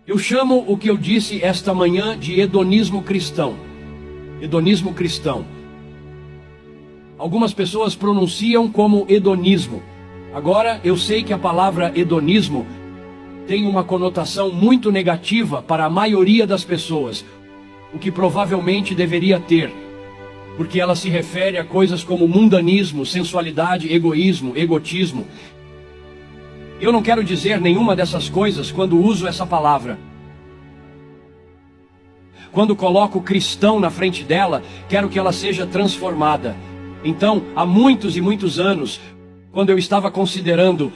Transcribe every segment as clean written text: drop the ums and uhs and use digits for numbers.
Eu chamo o que eu disse esta manhã de hedonismo cristão. Hedonismo cristão. Algumas pessoas pronunciam como hedonismo. Agora, eu sei que a palavra hedonismo tem uma conotação muito negativa para a maioria das pessoas, o que provavelmente deveria ter, porque ela se refere a coisas como mundanismo, sensualidade, egoísmo, egotismo. Eu não quero dizer nenhuma dessas coisas quando uso essa palavra. Quando coloco cristão na frente dela, quero que ela seja transformada. Então, há muitos e muitos anos, quando eu estava considerando,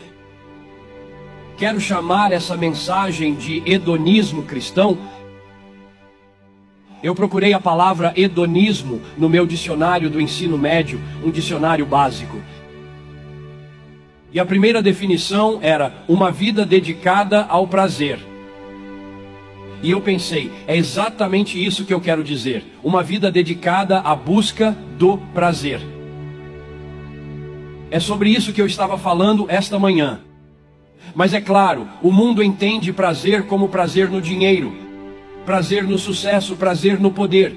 quero chamar essa mensagem de hedonismo cristão, eu procurei a palavra hedonismo no meu dicionário do ensino médio, um dicionário básico. E a primeira definição era uma vida dedicada ao prazer. E eu pensei, é exatamente isso que eu quero dizer. Uma vida dedicada à busca do prazer. É sobre isso que eu estava falando esta manhã. Mas é claro, o mundo entende prazer como prazer no dinheiro, prazer no sucesso, prazer no poder.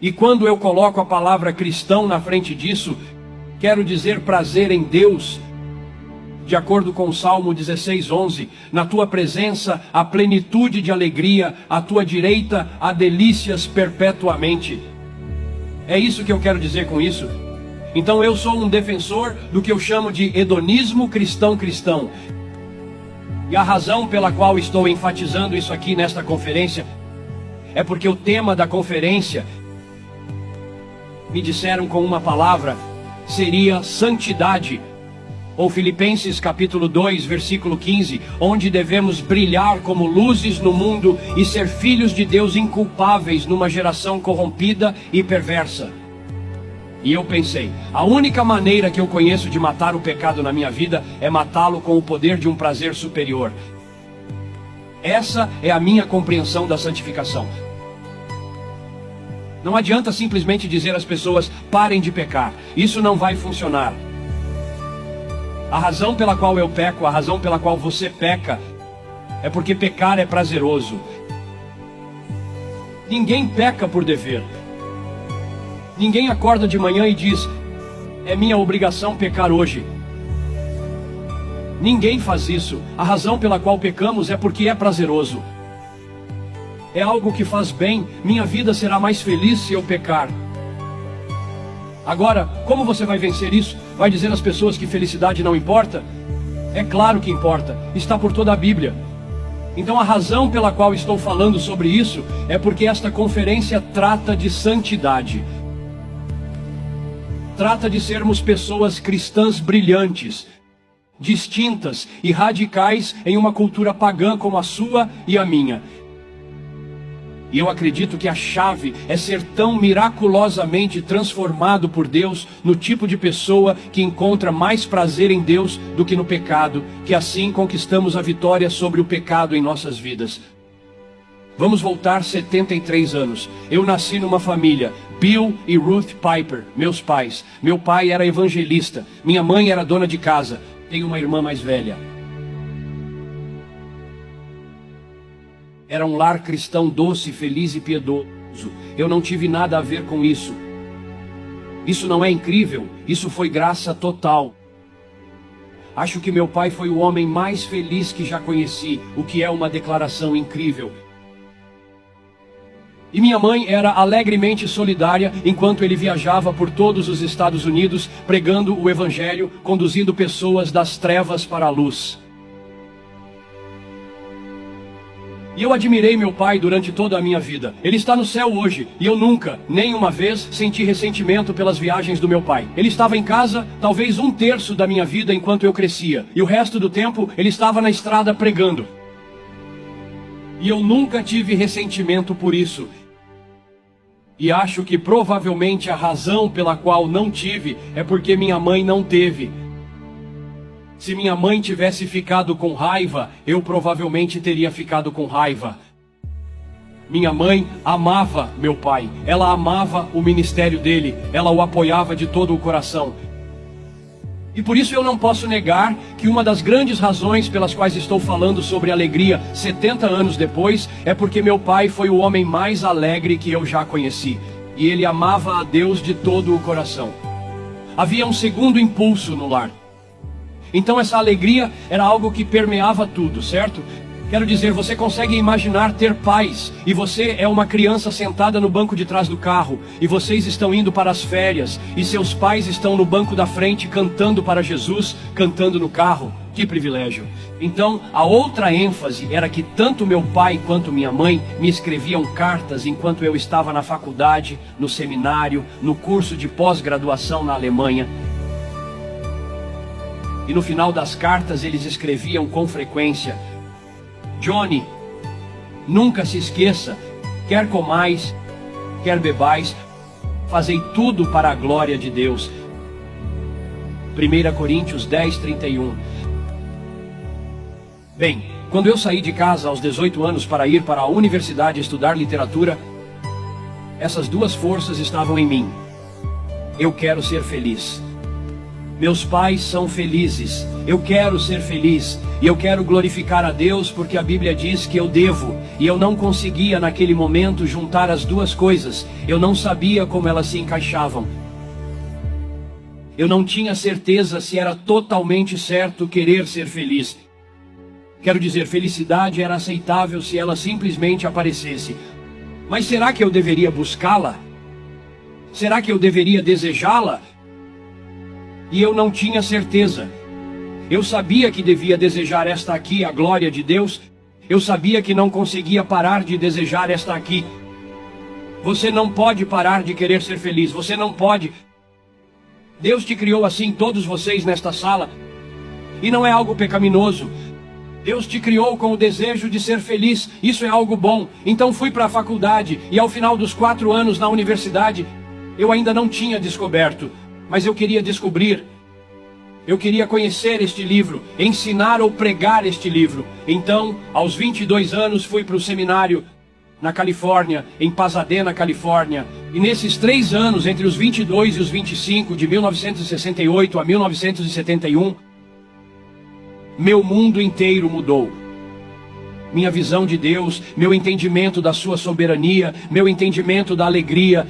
E quando eu coloco a palavra cristão na frente disso, quero dizer prazer em Deus. De acordo com o Salmo 16:11, na tua presença há plenitude de alegria, à tua direita há delícias perpetuamente. É isso que eu quero dizer com isso. Então eu sou um defensor do que eu chamo de hedonismo cristão. E a razão pela qual estou enfatizando isso aqui nesta conferência é porque o tema da conferência, me disseram com uma palavra, seria santidade. Ou Filipenses capítulo 2, versículo 15, onde devemos brilhar como luzes no mundo e ser filhos de Deus inculpáveis numa geração corrompida e perversa. E eu pensei, a única maneira que eu conheço de matar o pecado na minha vida é matá-lo com o poder de um prazer superior. Essa é a minha compreensão da santificação. Não adianta simplesmente dizer às pessoas, parem de pecar. Isso não vai funcionar. A razão pela qual eu peco, a razão pela qual você peca, é porque pecar é prazeroso. Ninguém peca por dever. Ninguém acorda de manhã e diz, é minha obrigação pecar hoje. Ninguém faz isso. A razão pela qual pecamos é porque é prazeroso. É algo que faz bem. Minha vida será mais feliz se eu pecar. Agora, como você vai vencer isso? Vai dizer às pessoas que felicidade não importa? É claro que importa. Está por toda a Bíblia. Então a razão pela qual estou falando sobre isso é porque esta conferência trata de santidade. Trata de sermos pessoas cristãs brilhantes, distintas e radicais em uma cultura pagã como a sua e a minha. E eu acredito que a chave é ser tão miraculosamente transformado por Deus no tipo de pessoa que encontra mais prazer em Deus do que no pecado, que assim conquistamos a vitória sobre o pecado em nossas vidas. Vamos voltar 73 anos. Eu nasci numa família, Bill e Ruth Piper, meus pais. Meu pai era evangelista, minha mãe era dona de casa, tenho uma irmã mais velha. Era um lar cristão doce, feliz e piedoso. Eu não tive nada a ver com isso. Isso não é incrível, isso foi graça total. Acho que meu pai foi o homem mais feliz que já conheci, o que é uma declaração incrível. E minha mãe era alegremente solidária enquanto ele viajava por todos os Estados Unidos, pregando o Evangelho, conduzindo pessoas das trevas para a luz. E eu admirei meu pai durante toda a minha vida. Ele está no céu hoje, e eu nunca, nem uma vez, senti ressentimento pelas viagens do meu pai. Ele estava em casa, talvez 1/3 da minha vida enquanto eu crescia, e o resto do tempo ele estava na estrada pregando. E eu nunca tive ressentimento por isso. E acho que provavelmente a razão pela qual não tive é porque minha mãe não teve. Se minha mãe tivesse ficado com raiva, eu provavelmente teria ficado com raiva. Minha mãe amava meu pai, ela amava o ministério dele, ela o apoiava de todo o coração. E por isso eu não posso negar que uma das grandes razões pelas quais estou falando sobre alegria 70 anos depois é porque meu pai foi o homem mais alegre que eu já conheci. E ele amava a Deus de todo o coração. Havia um segundo impulso no lar. Então essa alegria era algo que permeava tudo, certo? Quero dizer, você consegue imaginar ter pais, e você é uma criança sentada no banco de trás do carro, e vocês estão indo para as férias, e seus pais estão no banco da frente cantando para Jesus, cantando no carro. Que privilégio! Então, a outra ênfase era que tanto meu pai quanto minha mãe me escreviam cartas enquanto eu estava na faculdade, no seminário, no curso de pós-graduação na Alemanha. E no final das cartas eles escreviam com frequência: Johnny, nunca se esqueça, quer comais, quer bebais, fazei tudo para a glória de Deus. 1 Coríntios 10:31. Bem, quando eu saí de casa aos 18 anos para ir para a universidade estudar literatura, essas duas forças estavam em mim. Eu quero ser feliz. Meus pais são felizes. Eu quero ser feliz. E eu quero glorificar a Deus porque a Bíblia diz que eu devo. E eu não conseguia naquele momento juntar as duas coisas. Eu não sabia como elas se encaixavam. Eu não tinha certeza se era totalmente certo querer ser feliz. Quero dizer, felicidade era aceitável se ela simplesmente aparecesse. Mas será que eu deveria buscá-la? Será que eu deveria desejá-la? E eu não tinha certeza. Eu sabia que devia desejar esta aqui, a glória de Deus. Eu sabia que não conseguia parar de desejar esta aqui. Você não pode parar de querer ser feliz. Você não pode. Deus te criou assim, todos vocês nesta sala. E não é algo pecaminoso. Deus te criou com o desejo de ser feliz. Isso é algo bom. Então fui para a faculdade. E ao final dos 4 anos na universidade, eu ainda não tinha descoberto. Mas eu queria descobrir. Eu queria conhecer este livro, ensinar ou pregar este livro. Então, aos 22 anos, fui para o seminário na Califórnia, em Pasadena, Califórnia. E nesses 3 anos, entre os 22 e os 25, de 1968 a 1971, meu mundo inteiro mudou. Minha visão de Deus, meu entendimento da sua soberania, meu entendimento da alegria,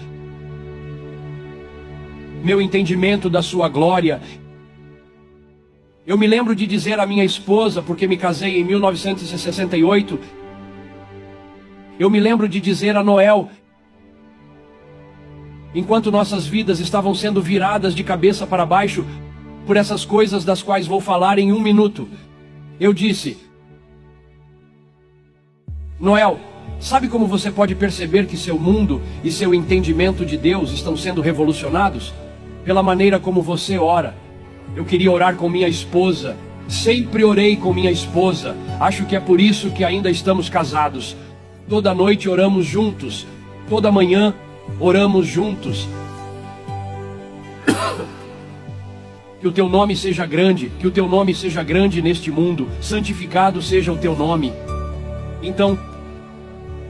meu entendimento da sua glória. Eu me lembro de dizer à minha esposa, porque me casei em 1968, eu me lembro de dizer a Noel, enquanto nossas vidas estavam sendo viradas de cabeça para baixo, por essas coisas das quais vou falar em 1 minuto, eu disse: Noel, sabe como você pode perceber que seu mundo e seu entendimento de Deus estão sendo revolucionados? Pela maneira como você ora. Eu queria orar com minha esposa. Sempre orei com minha esposa. Acho que é por isso que ainda estamos casados. Toda noite oramos juntos. Toda manhã oramos juntos. Que o teu nome seja grande. Que o teu nome seja grande neste mundo. Santificado seja o teu nome. Então,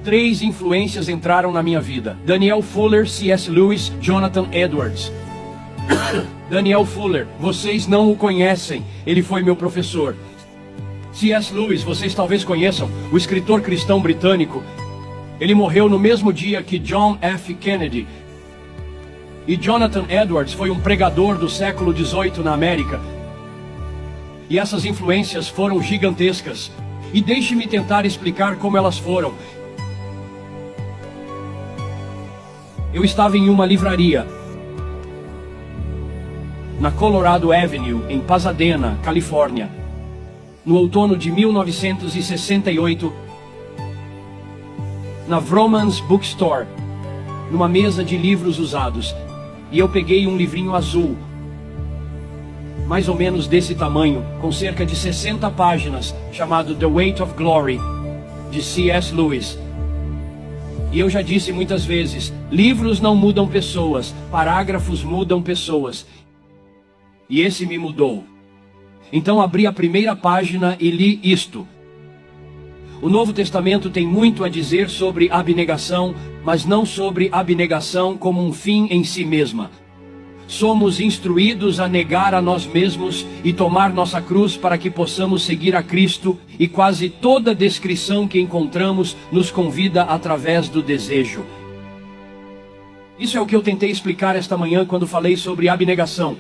3 influências entraram na minha vida: Daniel Fuller, C.S. Lewis, Jonathan Edwards. Daniel Fuller, vocês não o conhecem, ele foi meu professor. C.S. Lewis, vocês talvez conheçam, o escritor cristão britânico. Ele morreu no mesmo dia que John F. Kennedy. E Jonathan Edwards foi um pregador do século XVIII na América. E essas influências foram gigantescas. E deixe-me tentar explicar como elas foram. Eu estava em uma livraria na Colorado Avenue, em Pasadena, Califórnia, no outono de 1968, na Vrooman's Bookstore, numa mesa de livros usados, e eu peguei um livrinho azul, mais ou menos desse tamanho, com cerca de 60 páginas, chamado The Weight of Glory, de C.S. Lewis. E eu já disse muitas vezes, livros não mudam pessoas, parágrafos mudam pessoas. E esse me mudou. Então abri a primeira página e li isto: o Novo Testamento tem muito a dizer sobre abnegação, mas não sobre abnegação como um fim em si mesma. somos instruídos a negar a nós mesmos e tomar nossa cruz para que possamos seguir a Cristo, e quase toda descrição que encontramos nos convida através do desejo. Isso é o que eu tentei explicar esta manhã quando falei sobre abnegação.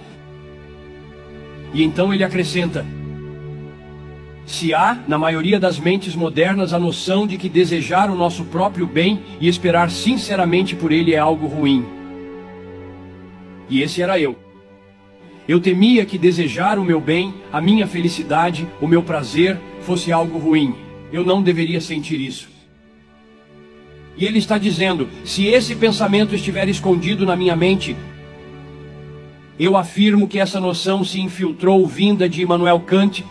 E então ele acrescenta: se há, na maioria das mentes modernas, a noção de que desejar o nosso próprio bem e esperar sinceramente por ele é algo ruim. E esse era eu. Eu temia que desejar o meu bem, a minha felicidade, o meu prazer, fosse algo ruim. Eu não deveria sentir isso. E ele está dizendo: se esse pensamento estiver escondido na minha mente, eu afirmo que essa noção se infiltrou vinda de Immanuel Kant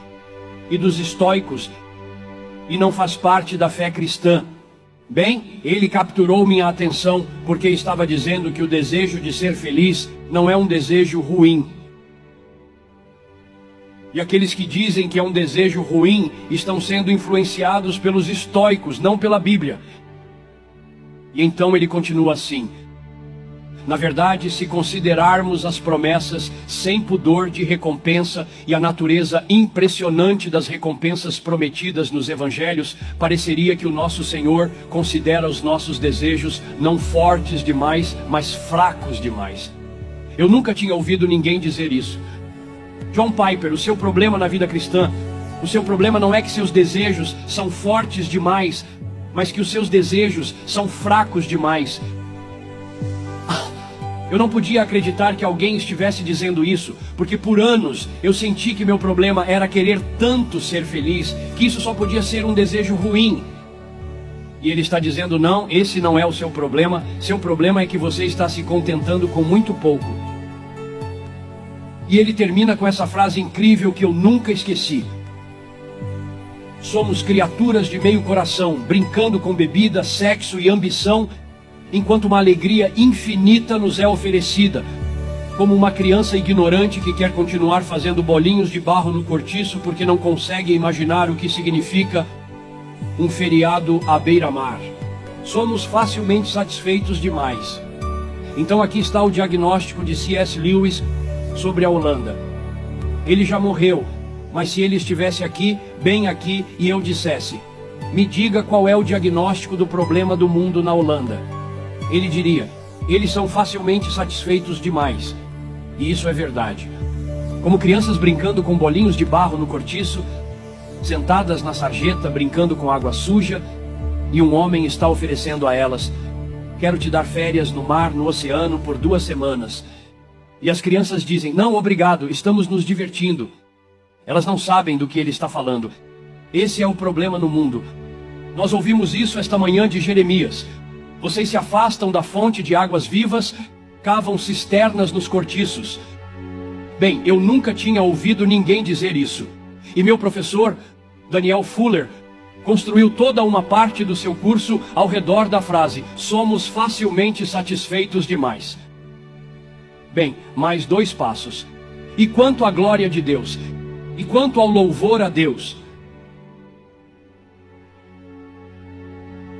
e dos estoicos, e não faz parte da fé cristã. Bem, ele capturou minha atenção porque estava dizendo que o desejo de ser feliz não é um desejo ruim. E aqueles que dizem que é um desejo ruim estão sendo influenciados pelos estoicos, não pela Bíblia. E então ele continua assim: na verdade, se considerarmos as promessas sem pudor de recompensa e a natureza impressionante das recompensas prometidas nos evangelhos, pareceria que o nosso Senhor considera os nossos desejos não fortes demais, mas fracos demais. Eu nunca tinha ouvido ninguém dizer isso. John Piper, o seu problema na vida cristã, o seu problema não é que seus desejos são fortes demais, mas que os seus desejos são fracos demais. Eu não podia acreditar que alguém estivesse dizendo isso, porque por anos eu senti que meu problema era querer tanto ser feliz, que isso só podia ser um desejo ruim. E ele está dizendo: não, esse não é o seu problema é que você está se contentando com muito pouco. E ele termina com essa frase incrível que eu nunca esqueci: somos criaturas de meio coração, brincando com bebida, sexo e ambição, enquanto uma alegria infinita nos é oferecida, como uma criança ignorante que quer continuar fazendo bolinhos de barro no cortiço porque não consegue imaginar o que significa um feriado à beira-mar. Somos facilmente satisfeitos demais. Então aqui está o diagnóstico de C.S. Lewis sobre a Holanda. Ele já morreu, mas se ele estivesse aqui, bem aqui, e eu dissesse: me diga qual é o diagnóstico do problema do mundo na Holanda, ele diria: eles são facilmente satisfeitos demais. E isso é verdade. Como crianças brincando com bolinhos de barro no cortiço, sentadas na sarjeta brincando com água suja, e um homem está oferecendo a elas: quero te dar férias no mar, no oceano, por 2 semanas. E as crianças dizem: não, obrigado, estamos nos divertindo. Elas não sabem do que ele está falando. Esse é o problema no mundo. Nós ouvimos isso esta manhã de Jeremias. Vocês se afastam da fonte de águas vivas, cavam cisternas nos cortiços. Bem, eu nunca tinha ouvido ninguém dizer isso. E meu professor, Daniel Fuller, construiu toda uma parte do seu curso ao redor da frase: somos facilmente satisfeitos demais. Bem, mais 2 passos. E quanto à glória de Deus? E quanto ao louvor a Deus?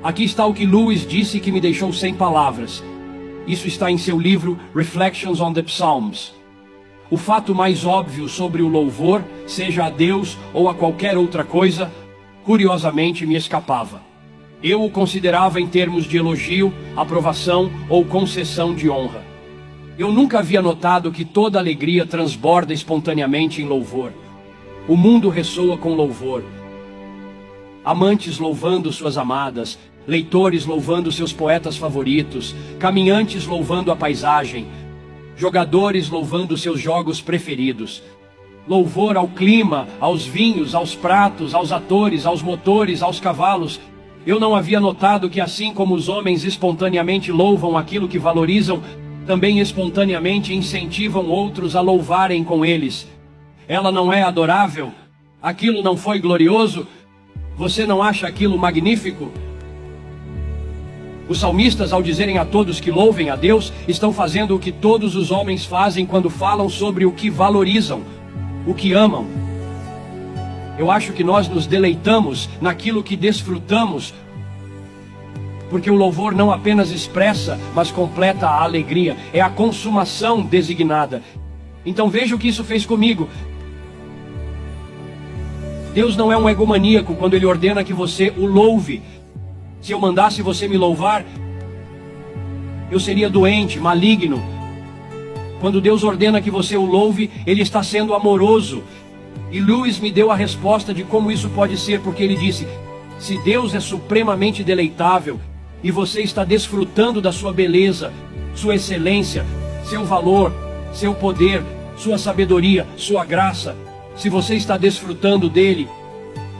Aqui está o que Lewis disse que me deixou sem palavras. Isso está em seu livro Reflections on the Psalms. O fato mais óbvio sobre o louvor, seja a Deus ou a qualquer outra coisa, curiosamente me escapava. Eu o considerava em termos de elogio, aprovação ou concessão de honra. Eu nunca havia notado que toda alegria transborda espontaneamente em louvor. O mundo ressoa com louvor. Amantes louvando suas amadas, leitores louvando seus poetas favoritos, caminhantes louvando a paisagem, jogadores louvando seus jogos preferidos. Louvor ao clima, aos vinhos, aos pratos, aos atores, aos motores, aos cavalos. Eu não havia notado que, assim como os homens espontaneamente louvam aquilo que valorizam, também espontaneamente incentivam outros a louvarem com eles. Ela não é adorável? Aquilo não foi glorioso? Você não acha aquilo magnífico? Os salmistas, ao dizerem a todos que louvem a Deus, estão fazendo o que todos os homens fazem quando falam sobre o que valorizam, o que amam. Eu acho que nós nos deleitamos naquilo que desfrutamos, Porque o louvor não apenas expressa, mas completa a alegria. É a consumação designada. Então veja o que isso fez comigo. Deus não é um egomaníaco quando Ele ordena que você o louve. Se eu mandasse você me louvar, eu seria doente, maligno. Quando Deus ordena que você o louve, Ele está sendo amoroso. E Lewis me deu a resposta de como isso pode ser, porque ele disse: se Deus é supremamente deleitável, e você está desfrutando da sua beleza, sua excelência, seu valor, seu poder, sua sabedoria, sua graça, se você está desfrutando dele,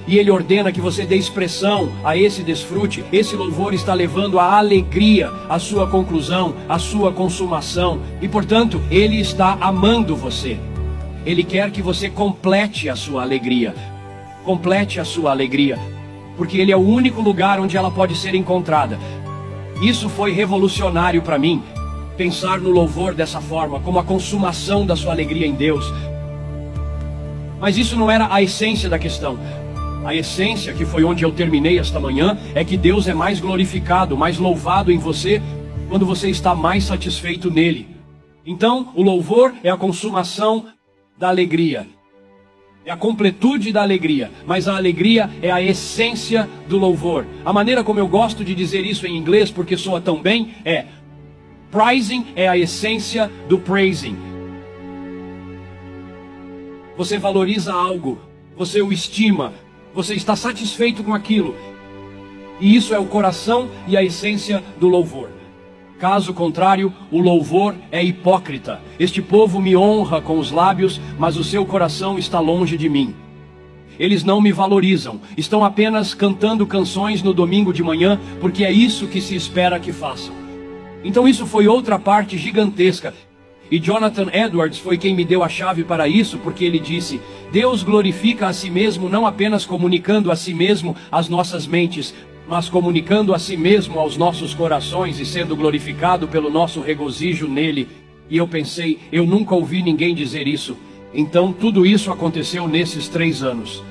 e Ele ordena que você dê expressão a esse desfrute, esse louvor está levando a alegria, a sua conclusão, a sua consumação, e portanto, Ele está amando você. Ele quer que você complete a sua alegria, complete a sua alegria, porque Ele é o único lugar onde ela pode ser encontrada. Isso foi revolucionário para mim, pensar no louvor dessa forma, como a consumação da sua alegria em Deus. Mas isso não era a essência da questão. A essência, que foi onde eu terminei esta manhã, é que Deus é mais glorificado, mais louvado em você, quando você está mais satisfeito nele. Então, o louvor é a consumação da alegria. É a completude da alegria, mas a alegria é a essência do louvor. A maneira como eu gosto de dizer isso em inglês, porque soa tão bem, é: prizing é a essência do praising. Você valoriza algo, você o estima, você está satisfeito com aquilo. E isso é o coração e a essência do louvor. Caso contrário, o louvor é hipócrita. Este povo me honra com os lábios, mas o seu coração está longe de mim. Eles não me valorizam, estão apenas cantando canções no domingo de manhã, porque é isso que se espera que façam. Então isso foi outra parte gigantesca. E Jonathan Edwards foi quem me deu a chave para isso, porque ele disse: Deus glorifica a si mesmo não apenas comunicando a si mesmo às nossas mentes, mas comunicando a si mesmo aos nossos corações e sendo glorificado pelo nosso regozijo nele. E eu pensei, eu nunca ouvi ninguém dizer isso. Então tudo isso aconteceu nesses 3 anos.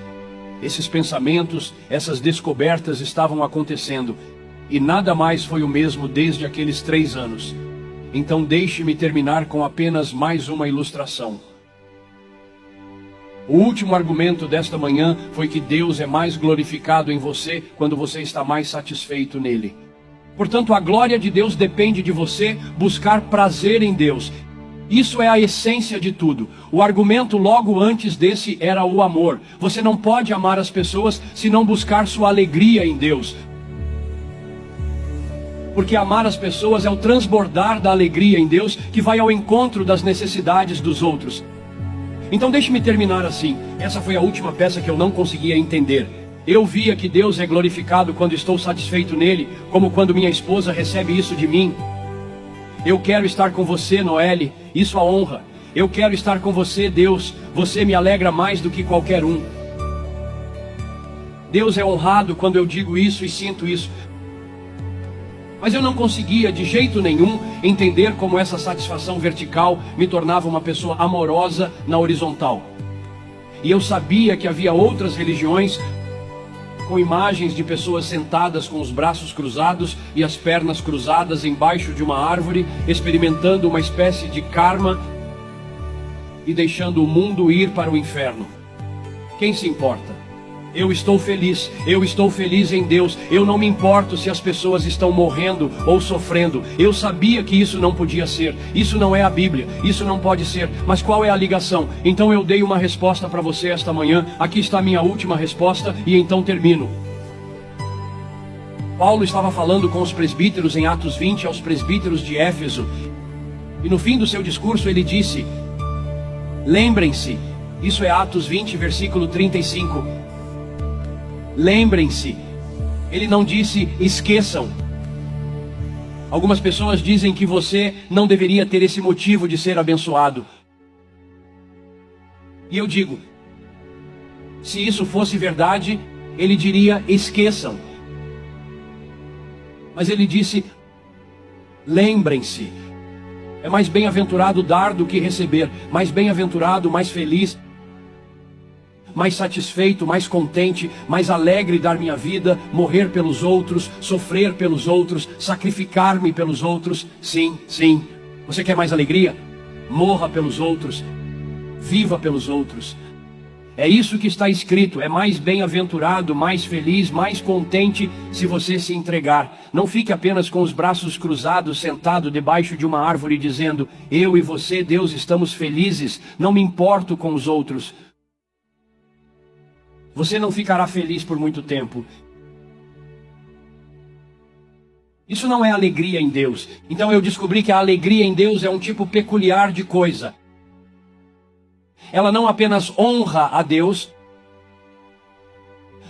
Esses pensamentos, essas descobertas estavam acontecendo. E nada mais foi o mesmo desde aqueles 3 anos. Então deixe-me terminar com apenas mais uma ilustração. O último argumento desta manhã foi que Deus é mais glorificado em você quando você está mais satisfeito nele. Portanto, a glória de Deus depende de você buscar prazer em Deus. Isso é a essência de tudo. O argumento logo antes desse era o amor. Você não pode amar as pessoas se não buscar sua alegria em Deus. Porque amar as pessoas é o transbordar da alegria em Deus que vai ao encontro das necessidades dos outros. Então deixe-me terminar assim. Essa foi a última peça que eu não conseguia entender. Eu via que Deus é glorificado quando estou satisfeito nele, como quando minha esposa recebe isso de mim. Eu quero estar com você, Noelle, isso a honra. Eu quero estar com você, Deus, você me alegra mais do que qualquer um. Deus é honrado quando eu digo isso e sinto isso. Mas eu não conseguia de jeito nenhum entender como essa satisfação vertical me tornava uma pessoa amorosa na horizontal. E eu sabia que havia outras religiões com imagens de pessoas sentadas com os braços cruzados e as pernas cruzadas embaixo de uma árvore, experimentando uma espécie de karma e deixando o mundo ir para o inferno. Quem se importa? Eu estou feliz em Deus. Eu não me importo se as pessoas estão morrendo ou sofrendo. Eu sabia que isso não podia ser. Isso não é a Bíblia, isso não pode ser. Mas qual é a ligação? Então eu dei uma resposta para você esta manhã. Aqui está a minha última resposta e então termino. Paulo estava falando com os presbíteros em Atos 20, aos presbíteros de Éfeso. E no fim do seu discurso ele disse: lembrem-se, isso é Atos 20, versículo 35. Lembrem-se. Ele não disse esqueçam. Algumas pessoas dizem que você não deveria ter esse motivo de ser abençoado. E eu digo, se isso fosse verdade, ele diria esqueçam. Mas ele disse, lembrem-se. É mais bem-aventurado dar do que receber. Mais bem-aventurado, mais feliz, mais satisfeito, mais contente, mais alegre dar minha vida, morrer pelos outros, sofrer pelos outros, sacrificar-me pelos outros. Sim, sim. Você quer mais alegria? Morra pelos outros, viva pelos outros. É isso que está escrito, é mais bem-aventurado, mais feliz, mais contente se você se entregar. Não fique apenas com os braços cruzados, sentado debaixo de uma árvore dizendo: eu e você, Deus, estamos felizes, não me importo com os outros. Você não ficará feliz por muito tempo. Isso não é alegria em Deus. Então eu descobri que a alegria em Deus é um tipo peculiar de coisa. Ela não apenas honra a Deus,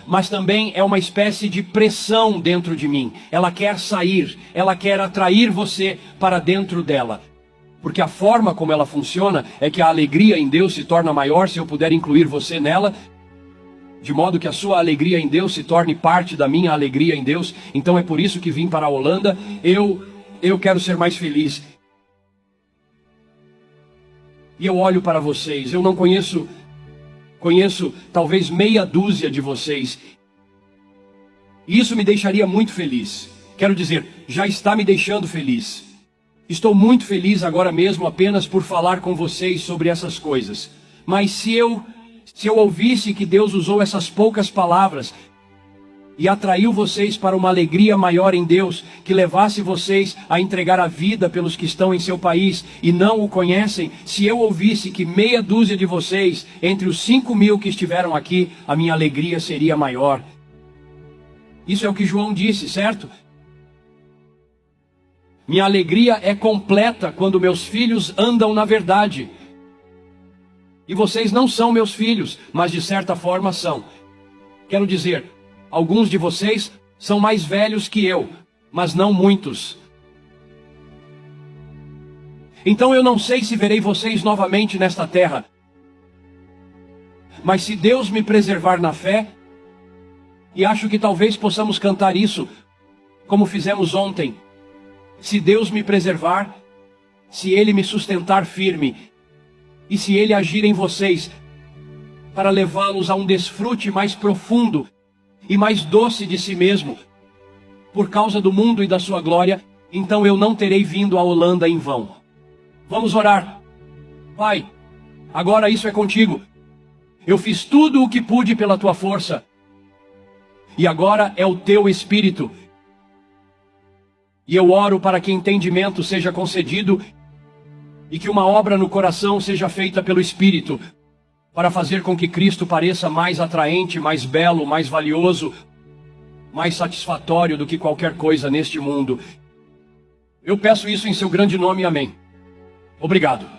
mas também é uma espécie de pressão dentro de mim. Ela quer sair, ela quer atrair você para dentro dela. Porque a forma como ela funciona é que a alegria em Deus se torna maior se eu puder incluir você nela, de modo que a sua alegria em Deus se torne parte da minha alegria em Deus. Então é por isso que vim para a Holanda. Eu quero ser mais feliz. E eu olho para vocês, eu não conheço talvez meia dúzia de vocês. E isso me deixaria muito feliz. Quero dizer, já está me deixando feliz. Estou muito feliz agora mesmo apenas por falar com vocês sobre essas coisas. Mas se eu ouvisse que Deus usou essas poucas palavras e atraiu vocês para uma alegria maior em Deus, que levasse vocês a entregar a vida pelos que estão em seu país e não o conhecem, se eu ouvisse que meia dúzia de vocês, entre os 5.000 que estiveram aqui, a minha alegria seria maior. Isso é o que João disse, certo? Minha alegria é completa quando meus filhos andam na verdade. E vocês não são meus filhos, mas de certa forma são. Quero dizer, alguns de vocês são mais velhos que eu, mas não muitos. Então eu não sei se verei vocês novamente nesta terra. Mas se Deus me preservar na fé, e acho que talvez possamos cantar isso, como fizemos ontem. Se Deus me preservar, se Ele me sustentar firme, e se Ele agir em vocês, para levá-los a um desfrute mais profundo e mais doce de si mesmo, por causa do mundo e da sua glória, então eu não terei vindo à Holanda em vão. Vamos orar. Pai, agora isso é contigo. Eu fiz tudo o que pude pela tua força, e agora é o teu Espírito. E eu oro para que entendimento seja concedido, e que uma obra no coração seja feita pelo Espírito, para fazer com que Cristo pareça mais atraente, mais belo, mais valioso, mais satisfatório do que qualquer coisa neste mundo. Eu peço isso em seu grande nome, amém. Obrigado.